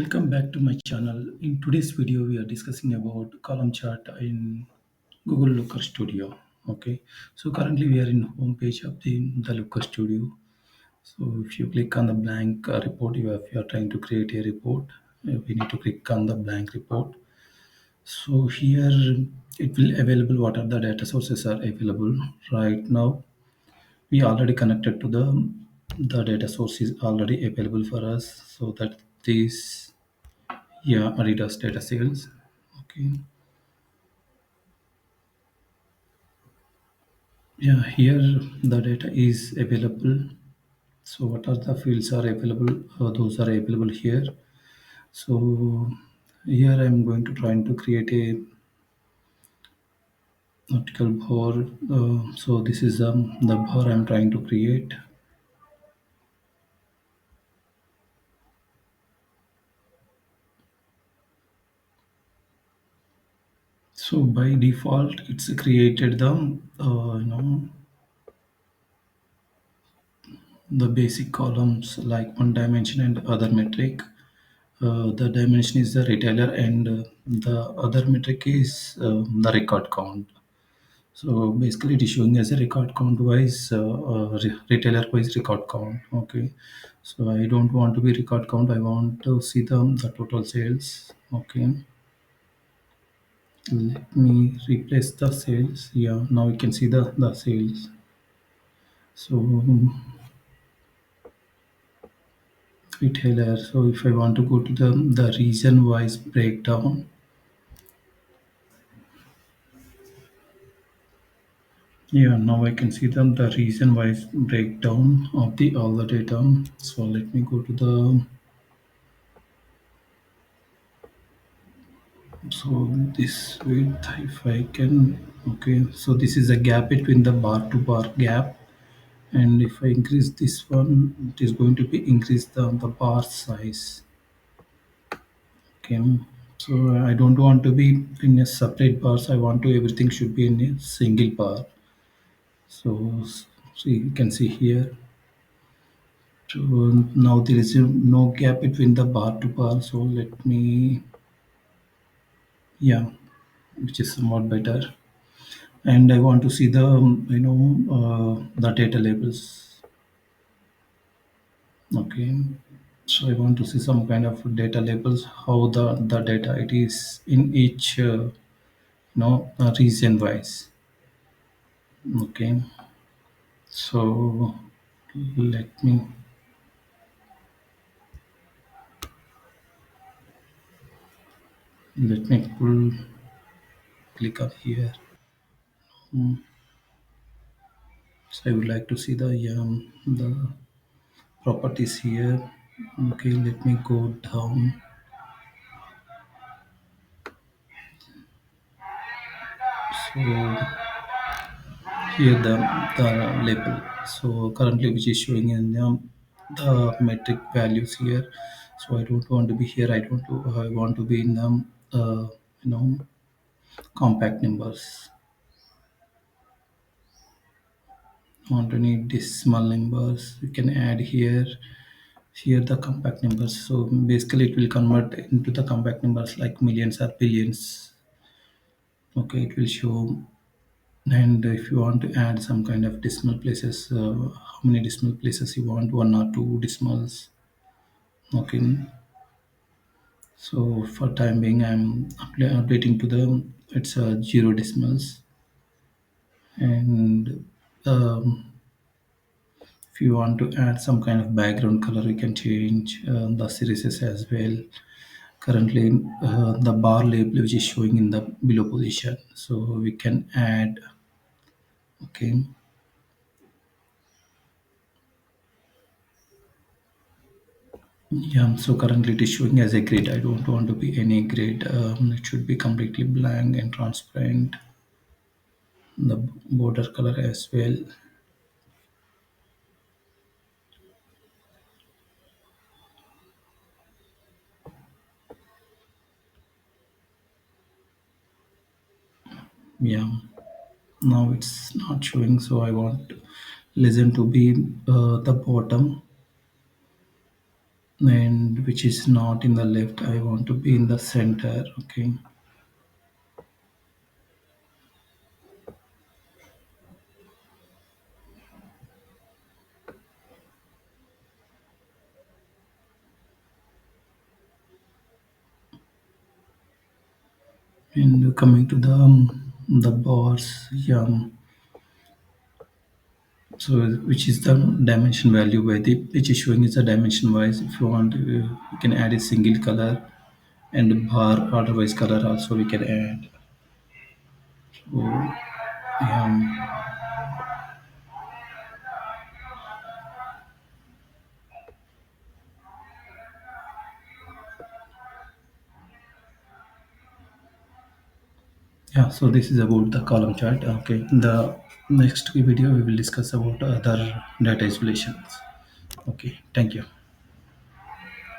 Welcome back to my channel. In today's video, we are discussing about column chart in Google Looker Studio. Okay, so currently we are in home page of the Looker Studio. So if you click on the blank report, if you are trying to create a report, we need to click on the blank report. So here it will available what are the data sources are available right now. We already connected to the data source is already available for us. So that this yeah, Adidas data sales. Okay. Yeah, here the data is available. So what are the fields are available? Those are available here. So here I'm going to try to create a article bar. So this is the bar I'm trying to create. So by default, it's created the basic columns like one dimension and other metric. The dimension is the retailer and the other metric is the record count. So basically it is showing as a record count wise retailer wise record count. Okay, so I don't want to be record count, I want to see the total sales. Okay, let me replace the sales. Yeah, now we can see the sales. So retailer, so if I want to go to the region wise breakdown. Yeah, now I can see the region wise breakdown of the all the data. So let me go to the so this width if I can. Okay, so this is a gap between the bar to bar gap, and if I increase this one, it is going to be increase the bar size. Okay, so I don't want to be in a separate bars. I want to everything should be in a single bar. So you can see here. So now there is no gap between the bar to bar. So let me, yeah, which is somewhat better. And I want to see the data labels. Okay, so I want to see some kind of data labels. How the data it is in each region wise. Okay, so let me pull click on here. Hmm. So I would like to see the properties here. Okay, let me go down. So here the label. So currently which is showing in the metric values here. So I don't want to be here. I want to be in uh, you know compact numbers. I want to need decimal numbers. You can add here the compact numbers. So basically it will convert into the compact numbers like millions or billions. Okay, it will show. And if you want to add some kind of decimal places, how many decimal places you want, one or two decimals. Okay, so for time being, I'm updating to the it's zero decimals. And if you want to add some kind of background color, you can change the series as well. Currently, the bar label which is showing in the below position, so we can add. Okay, yeah, so currently it is showing as a grid. I don't want to be any grid. It should be completely blank and transparent. The border color as well. Yeah, now it's not showing, so I want listen to be the bottom. and which is not in the left. I want to be in the center. Okay, and coming to the bars, yeah. So which is the dimension value where the which is showing is the dimension wise. If you want, you can add a single color and bar otherwise color also we can add. So yeah, yeah. So this is about the column chart. Okay, in the next video we will discuss about other data isolations. Okay, thank you.